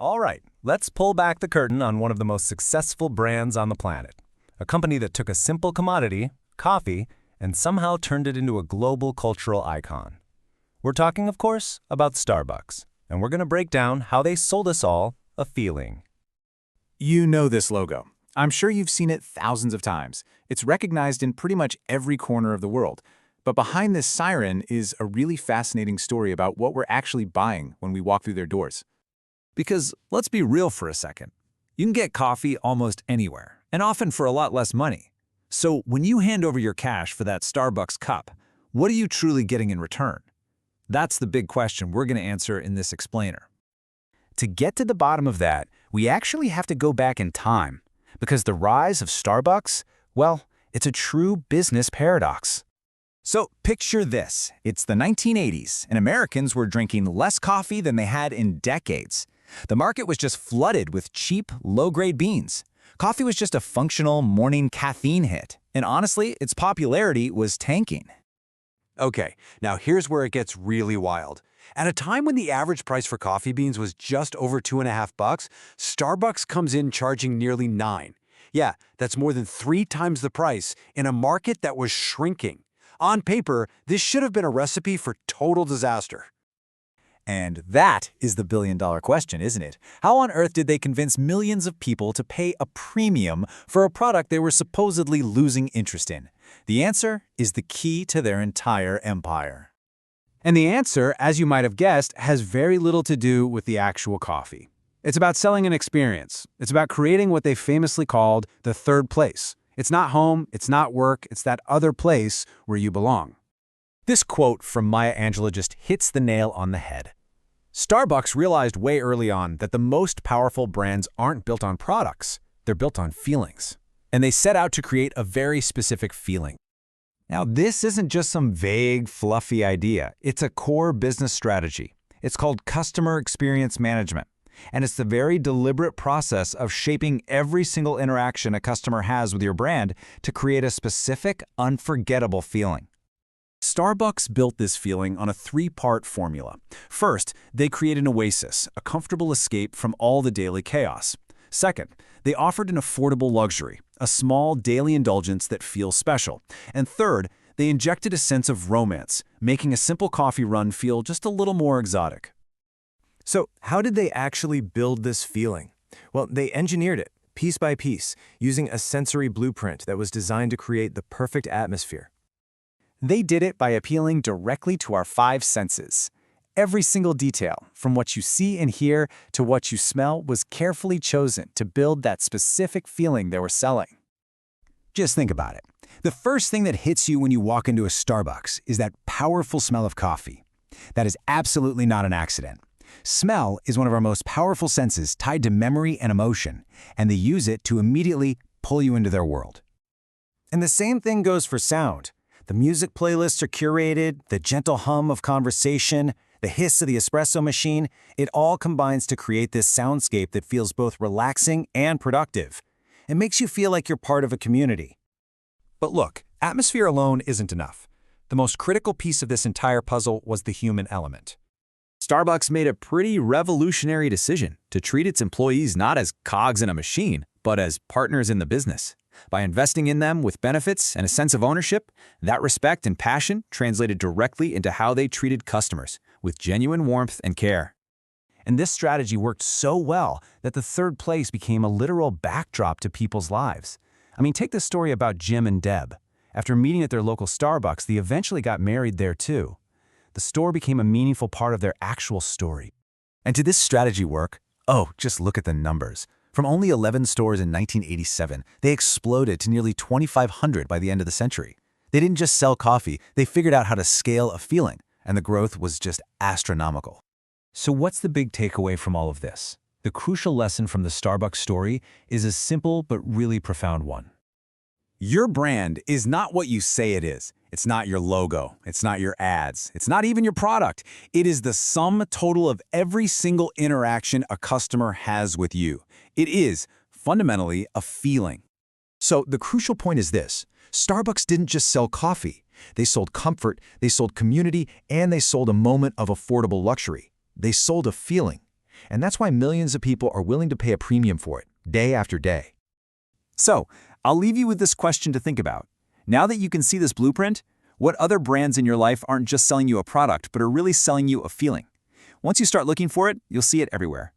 All right, let's pull back the curtain on one of the most successful brands on the planet. A company that took a simple commodity, coffee, and somehow turned it into a global cultural icon. We're talking, of course, about Starbucks, and we're going to break down how they sold us all a feeling. You know this logo. I'm sure you've seen it thousands of times. It's recognized in pretty much every corner of the world. But behind this siren is a really fascinating story about what we're actually buying when we walk through their doors. Because let's be real for a second. You can get coffee almost anywhere, and often for a lot less money. So when you hand over your cash for that Starbucks cup, what are you truly getting in return? That's the big question we're going to answer in this explainer. To get to the bottom of that, we actually have to go back in time, because the rise of Starbucks, well, it's a true business paradox. So picture this. It's the 1980s, and Americans were drinking less coffee than they had in decades. The market was just flooded with cheap, low-grade beans. Coffee was just a functional morning caffeine hit, and honestly, its popularity was tanking. Okay, now here's where it gets really wild. At a time when the average price for coffee beans was just over $2.50, Starbucks comes in charging nearly $9. Yeah, that's more than 3 times the price in a market that was shrinking. On paper, this should have been a recipe for total disaster. And that is the billion-dollar question, isn't it? How on earth did they convince millions of people to pay a premium for a product they were supposedly losing interest in? The answer is the key to their entire empire. And the answer, as you might have guessed, has very little to do with the actual coffee. It's about selling an experience. It's about creating what they famously called the third place. It's not home, it's not work, it's that other place where you belong. This quote from Maya Angelou just hits the nail on the head. Starbucks realized way early on that the most powerful brands aren't built on products, they're built on feelings. And they set out to create a very specific feeling. Now, this isn't just some vague, fluffy idea. It's a core business strategy. It's called customer experience management. And it's the very deliberate process of shaping every single interaction a customer has with your brand to create a specific, unforgettable feeling. Starbucks built this feeling on a 3-part formula. First, they created an oasis, a comfortable escape from all the daily chaos. Second, they offered an affordable luxury, a small daily indulgence that feels special. And third, they injected a sense of romance, making a simple coffee run feel just a little more exotic. So, how did they actually build this feeling? Well, they engineered it, piece by piece, using a sensory blueprint that was designed to create the perfect atmosphere. They did it by appealing directly to our 5 senses. Every single detail, from what you see and hear to what you smell, was carefully chosen to build that specific feeling they were selling. Just think about it. The first thing that hits you when you walk into a Starbucks is that powerful smell of coffee. That is absolutely not an accident. Smell is one of our most powerful senses tied to memory and emotion, and they use it to immediately pull you into their world. And the same thing goes for sound. The music playlists are curated, the gentle hum of conversation, the hiss of the espresso machine, it all combines to create this soundscape that feels both relaxing and productive. It makes you feel like you're part of a community. But look, atmosphere alone isn't enough. The most critical piece of this entire puzzle was the human element. Starbucks made a pretty revolutionary decision to treat its employees not as cogs in a machine, but as partners in the business. By investing in them with benefits and a sense of ownership, that respect and passion translated directly into how they treated customers, with genuine warmth and care. And this strategy worked so well that the third place became a literal backdrop to people's lives. I mean, take the story about Jim and Deb. After meeting at their local Starbucks, they eventually got married there too. The store became a meaningful part of their actual story. And to this strategy work, oh, just look at the numbers. From only 11 stores in 1987, they exploded to nearly 2,500 by the end of the century. They didn't just sell coffee, they figured out how to scale a feeling, and the growth was just astronomical. So what's the big takeaway from all of this? The crucial lesson from the Starbucks story is a simple but really profound one. Your brand is not what you say it is. It's not your logo. It's not your ads. It's not even your product. It is the sum total of every single interaction a customer has with you. It is, fundamentally, a feeling. So the crucial point is this. Starbucks didn't just sell coffee. They sold comfort, they sold community, and they sold a moment of affordable luxury. They sold a feeling. And that's why millions of people are willing to pay a premium for it, day after day. So, I'll leave you with this question to think about. Now that you can see this blueprint, what other brands in your life aren't just selling you a product, but are really selling you a feeling? Once you start looking for it, you'll see it everywhere.